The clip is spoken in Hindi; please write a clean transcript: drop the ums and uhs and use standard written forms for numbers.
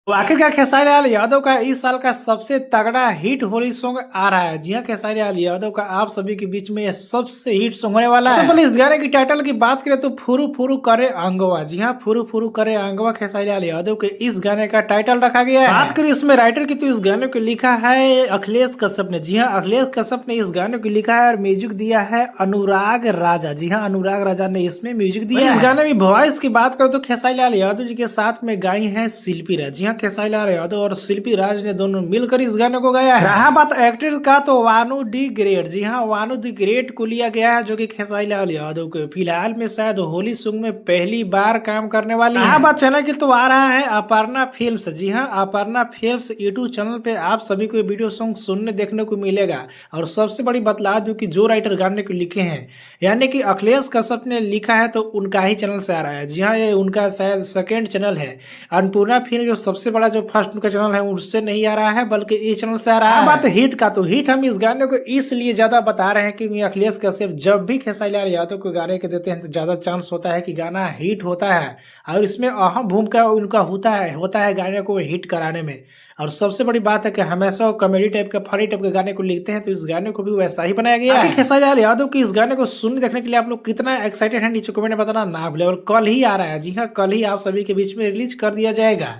तो आखिरकार खेसारी लाल यादव का इस साल का सबसे तगड़ा हिट होली सॉन्ग आ रहा है। जी हाँ, खेसारी लाल यादव का आप सभी के बीच में यह सबसे हिट सॉन्ग होने वाला है। सबसे पहले इस गाने की टाइटल की बात करें तो फुरु फुरु करे अंगवा। जी हाँ, फुरु फुरु करे अंगवा खेसारी लाल यादव के इस गाने का टाइटल रखा गया है। बात करें इसमें राइटर की तो इस गाने को लिखा है अखिलेश कश्यप ने। जी हाँ, अखिलेश कश्यप ने इस गाने को लिखा है और म्यूजिक दिया है अनुराग राजा। जी हाँ, अनुराग राजा ने इसमें म्यूजिक दिया है। इस गाने में वॉइस की बात करें तो खेसारी लाल यादव जी के साथ में गाई है शिल्पी राज। जी हाँ, खेसारी लाल यादव और शिल्पी राज ने दोनों मिलकर इस गाने को गाया है। रहा बात एक्टर का तो वानू डी ग्रेट। जी हाँ, वानू दी ग्रेट को लिया गया है जो कि खेसारी लाल यादव के फिलहाल में शायद होली सॉन्ग में पहली बार काम करने वाली है। रहा बात चैनल की तो आ रहा है अपर्णा फिल्म्स। जी हाँ, अपर्णा फिल्म्स यूट्यूब चैनल पे आप सभी को वीडियो सॉन्ग सुनने देखने को मिलेगा। और सबसे बड़ी बतला दूं कि जो राइटर गाने को लिखे हैं यानी कि अखिलेश कश्यप ने लिखा है तो उनका ही चैनल से आ रहा है। जी हाँ, ये उनका शायद सेकेंड चैनल है। अन्नपूर्णा फिल्म जो सबसे बड़ा जो फर्स्ट उनका चैनल है उससे नहीं आ रहा है बल्कि इस चैनल से आ रहा है। बात हिट का तो हिट हम इस गाने को इसलिए ज्यादा बता रहे हैं क्योंकि अखिलेश कश्यप जब भी खेसारी लाल यादव को गाने के देते हैं तो ज्यादा चांस होता है कि गाना हिट होता है और इसमें अहम भूमिका उनका होता है गाने को हिट कराने में। और सबसे बड़ी बात है कि हमेशा कॉमेडी टाइप का फनी टाइप के गाने को लिखते हैं तो इस गाने को भी वैसा ही बनाया गया है। खेसारी लाल यादव की इस गाने को सुनने देखने के लिए आप लोग कितना एक्साइटेड हैं नीचे कमेंट में बताना ना भूलें। और कल ही आ रहा है। जी हाँ, कल ही आप सभी के बीच में रिलीज कर दिया जाएगा।